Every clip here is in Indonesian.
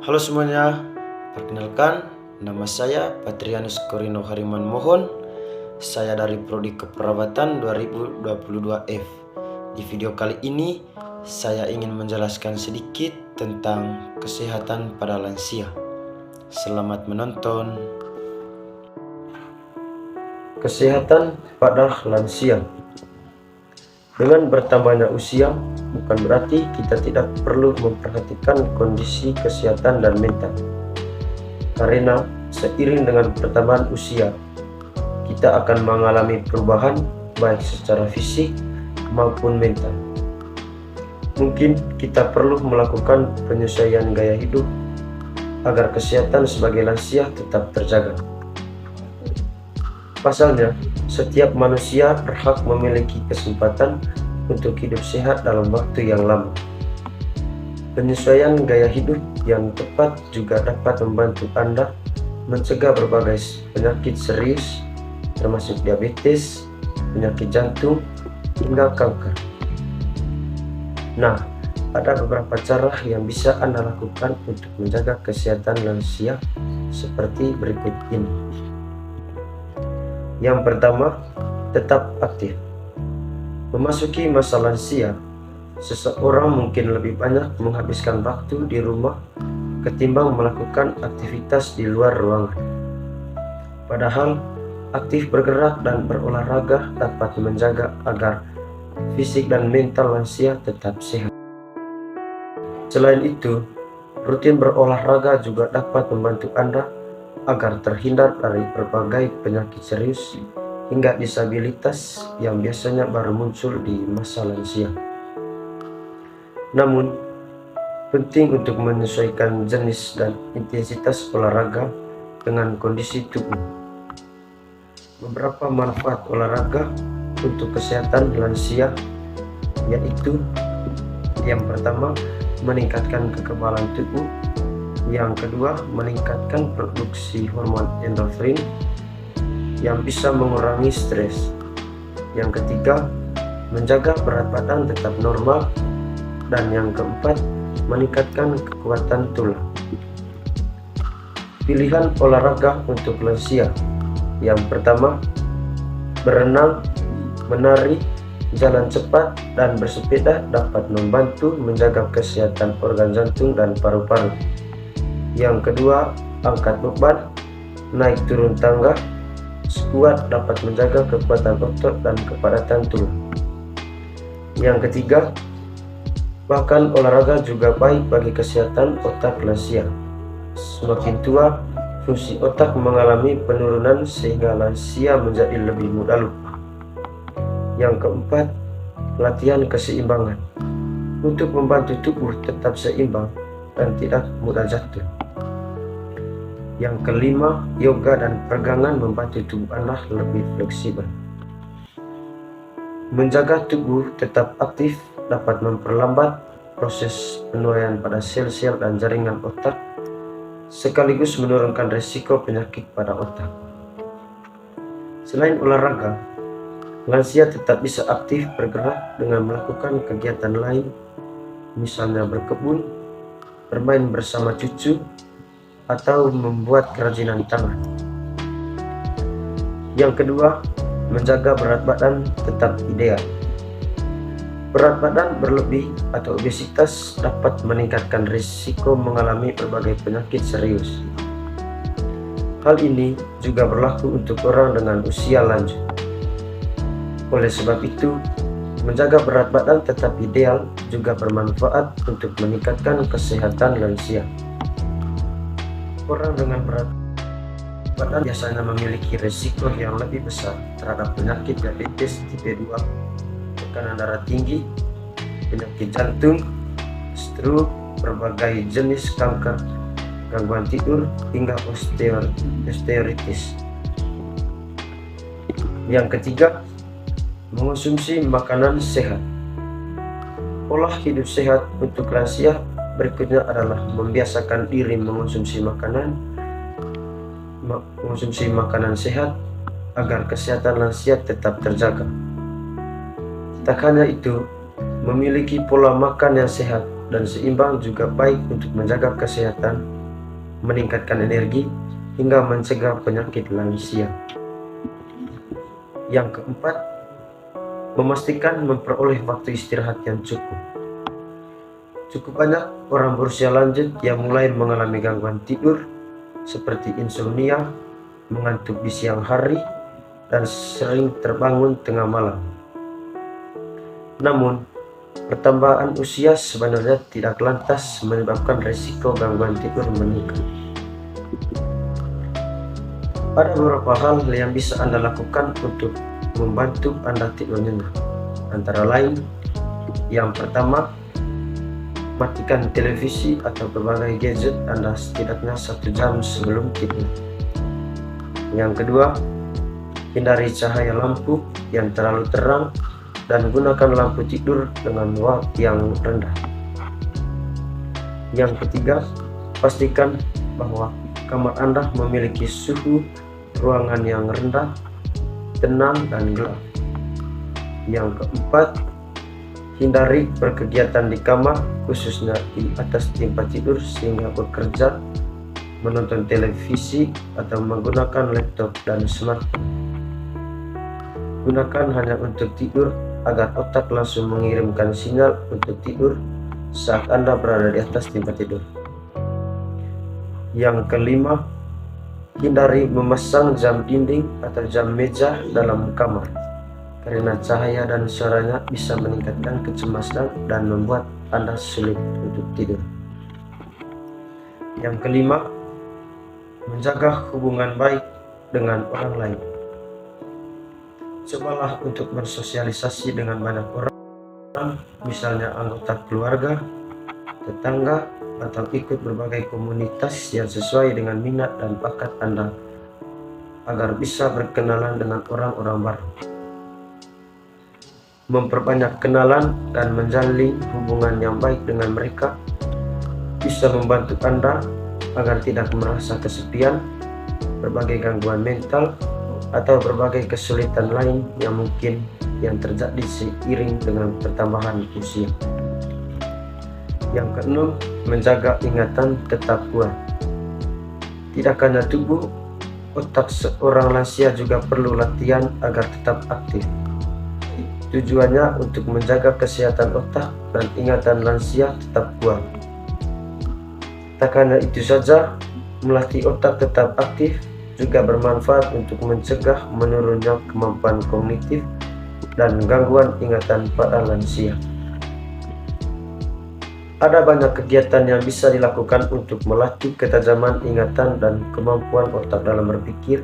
Halo semuanya, perkenalkan nama saya Patrianus Korino Hariman Mohon. Saya dari Prodi Keperawatan 2022F. Di video kali ini saya ingin menjelaskan sedikit tentang kesehatan pada lansia. Selamat menonton. Kesehatan pada lansia. Dengan bertambahnya usia, bukan berarti kita tidak perlu memperhatikan kondisi kesehatan dan mental. Karena seiring dengan pertambahan usia, kita akan mengalami perubahan baik secara fisik maupun mental. Mungkin kita perlu melakukan penyesuaian gaya hidup agar kesehatan sebagai lansia tetap terjaga. Pasalnya, setiap manusia berhak memiliki kesempatan untuk hidup sehat dalam waktu yang lama. Penyesuaian gaya hidup yang tepat juga dapat membantu Anda mencegah berbagai penyakit serius, termasuk diabetes, penyakit jantung, hingga kanker. Nah, ada beberapa cara yang bisa Anda lakukan untuk menjaga kesehatan lansia seperti berikut ini. Yang pertama, tetap aktif. Memasuki masa lansia, seseorang mungkin lebih banyak menghabiskan waktu di rumah ketimbang melakukan aktivitas di luar ruangan. Padahal, aktif bergerak dan berolahraga dapat menjaga agar fisik dan mental lansia tetap sehat. Selain itu, rutin berolahraga juga dapat membantu Anda agar terhindar dari berbagai penyakit serius hingga disabilitas yang biasanya baru muncul di masa lansia. Namun, penting untuk menyesuaikan jenis dan intensitas olahraga dengan kondisi tubuh. Beberapa manfaat olahraga untuk kesehatan lansia yaitu: yang pertama, meningkatkan kekebalan tubuh. Yang kedua, meningkatkan produksi hormon endorfin yang bisa mengurangi stres. Yang ketiga, menjaga berat badan tetap normal. Dan yang keempat, meningkatkan kekuatan tulang. Pilihan olahraga untuk lansia. Yang pertama, berenang, menari, jalan cepat, dan bersepeda dapat membantu menjaga kesehatan organ jantung dan paru-paru. Yang kedua, angkat beban, naik turun tangga, squat dapat menjaga kekuatan otot dan kepadatan tulang. Yang ketiga, bahkan olahraga juga baik bagi kesehatan otak lansia. Semakin tua, fungsi otak mengalami penurunan sehingga lansia menjadi lebih mudah lupa. Yang keempat, latihan keseimbangan untuk membantu tubuh tetap seimbang dan tidak mudah jatuh. Yang kelima, yoga dan peregangan membantu tubuh Anda lebih fleksibel. Menjaga tubuh tetap aktif dapat memperlambat proses penuaian pada sel-sel dan jaringan otak, sekaligus menurunkan risiko penyakit pada otak. Selain olahraga, lansia tetap bisa aktif bergerak dengan melakukan kegiatan lain, misalnya berkebun, bermain bersama cucu, atau membuat kerajinan tangan. Yang kedua, menjaga berat badan tetap ideal. Berat badan berlebih atau obesitas dapat meningkatkan risiko mengalami berbagai penyakit serius. Hal ini juga berlaku untuk orang dengan usia lanjut. Oleh sebab itu, menjaga berat badan tetap ideal juga bermanfaat untuk meningkatkan kesehatan lansia. Orang dengan berat badan biasanya memiliki risiko yang lebih besar terhadap penyakit diabetes tipe 2, tekanan darah tinggi, penyakit jantung, stroke, berbagai jenis kanker, gangguan tidur, hingga osteoartritis. Yang ketiga, mengonsumsi makanan sehat. Pola hidup sehat untuk lansia berikutnya adalah membiasakan diri mengonsumsi makanan sehat agar kesehatan lansia tetap terjaga. Tak hanya itu, memiliki pola makan yang sehat dan seimbang juga baik untuk menjaga kesehatan meningkatkan energi, hingga mencegah penyakit lansia. Yang keempat, memastikan memperoleh waktu istirahat yang cukup. Cukup banyak orang berusia lanjut yang mulai mengalami gangguan tidur seperti insomnia, mengantuk di siang hari, dan sering terbangun tengah malam. Namun, pertambahan usia sebenarnya tidak lantas menyebabkan risiko gangguan tidur meningkat. Ada beberapa hal yang bisa Anda lakukan untuk membantu Anda tidur nyenyak. Antara lain, yang pertama, matikan televisi atau berbagai gadget Anda setidaknya 1 jam sebelum tidur. Yang kedua, hindari cahaya lampu yang terlalu terang dan gunakan lampu tidur dengan watt yang rendah. Yang ketiga, pastikan bahwa kamar Anda memiliki suhu ruangan yang rendah, tenang, dan gelap. Yang keempat, hindari berkegiatan di kamar, khususnya di atas tempat tidur, sehingga bekerja, menonton televisi, atau menggunakan laptop dan smartphone. Gunakan hanya untuk tidur agar otak langsung mengirimkan sinyal untuk tidur saat Anda berada di atas tempat tidur. Yang kelima, hindari memasang jam dinding atau jam meja dalam kamar, karena cahaya dan suaranya bisa meningkatkan kecemasan dan membuat Anda sulit untuk tidur. Yang kelima, menjaga hubungan baik dengan orang lain. Cobalah untuk bersosialisasi dengan banyak orang, misalnya anggota keluarga, tetangga, atau ikut berbagai komunitas yang sesuai dengan minat dan bakat Anda, agar bisa berkenalan dengan orang-orang baru. Memperbanyak kenalan dan menjalin hubungan yang baik dengan mereka bisa membantu Anda agar tidak merasa kesepian, berbagai gangguan mental, atau berbagai kesulitan lain yang terjadi seiring dengan pertambahan usia. Yang keenam, menjaga ingatan tetap kuat. Tidak hanya tubuh, otak seorang lansia juga perlu latihan agar tetap aktif. Tujuannya untuk menjaga kesehatan otak dan ingatan lansia tetap kuat. Tak hanya itu saja, melatih otak tetap aktif juga bermanfaat untuk mencegah menurunnya kemampuan kognitif dan gangguan ingatan pada lansia. Ada banyak kegiatan yang bisa dilakukan untuk melatih ketajaman ingatan dan kemampuan otak dalam berpikir,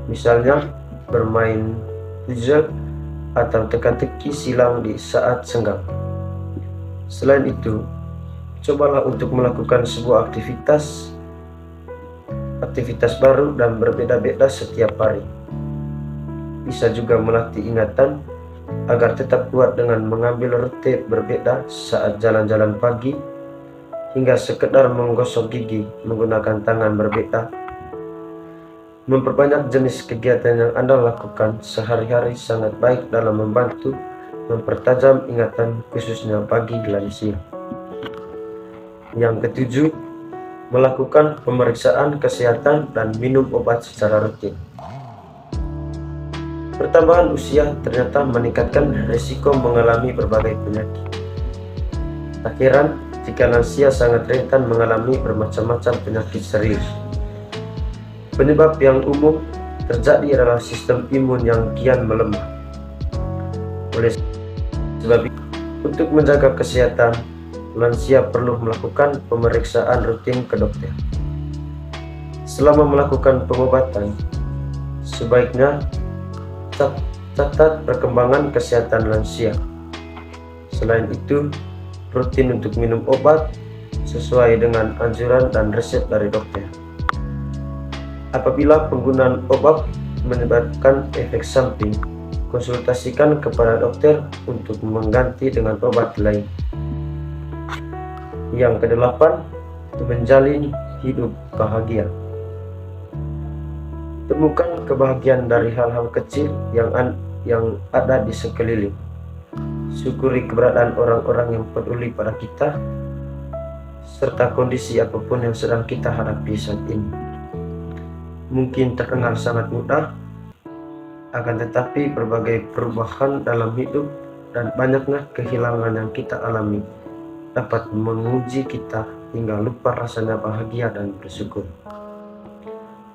misalnya bermain puzzle atau teka-teki silang di saat senggang. Selain itu, cobalah untuk melakukan sebuah aktivitas baru dan berbeda-beda setiap hari. Bisa juga melatih ingatan agar tetap kuat dengan mengambil rute berbeda saat jalan-jalan pagi, hingga sekedar menggosok gigi menggunakan tangan berbeda. Memperbanyak jenis kegiatan yang Anda lakukan sehari-hari sangat baik dalam membantu mempertajam ingatan, khususnya bagi lansia. Yang ketujuh, melakukan pemeriksaan kesehatan dan minum obat secara rutin. Pertambahan usia ternyata meningkatkan risiko mengalami berbagai penyakit. Tak heran jika lansia sangat rentan mengalami bermacam-macam penyakit serius. Penyebab yang umum terjadi adalah sistem imun yang kian melemah. Oleh sebab itu, untuk menjaga kesehatan, lansia perlu melakukan pemeriksaan rutin ke dokter. Selama melakukan pengobatan, sebaiknya catat perkembangan kesehatan lansia. Selain itu, rutin untuk minum obat sesuai dengan anjuran dan resep dari dokter. Apabila penggunaan obat menyebabkan efek samping, konsultasikan kepada dokter untuk mengganti dengan obat lain. Yang kedelapan, menjalin hidup bahagia. Temukan kebahagiaan dari hal-hal kecil yang ada di sekeliling. Syukuri keberadaan orang-orang yang peduli pada kita, serta kondisi apapun yang sedang kita hadapi saat ini. Mungkin terdengar sangat mudah, akan tetapi berbagai perubahan dalam hidup dan banyaknya kehilangan yang kita alami dapat menguji kita hingga lupa rasanya bahagia dan bersyukur.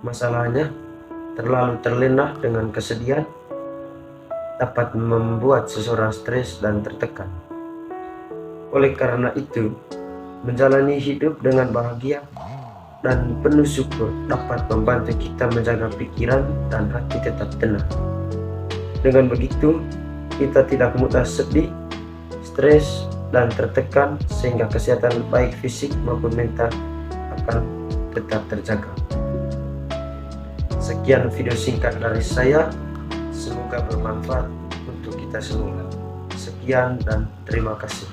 Masalahnya, terlalu terlena dengan kesedihan dapat membuat seseorang stres dan tertekan. Oleh karena itu, menjalani hidup dengan bahagia dan penuh syukur dapat membantu kita menjaga pikiran dan hati tetap tenang. Dengan begitu, kita tidak mudah sedih, stres, dan tertekan, sehingga kesehatan baik fisik maupun mental akan tetap terjaga. Sekian video singkat dari saya, semoga bermanfaat untuk kita semua. Sekian dan terima kasih.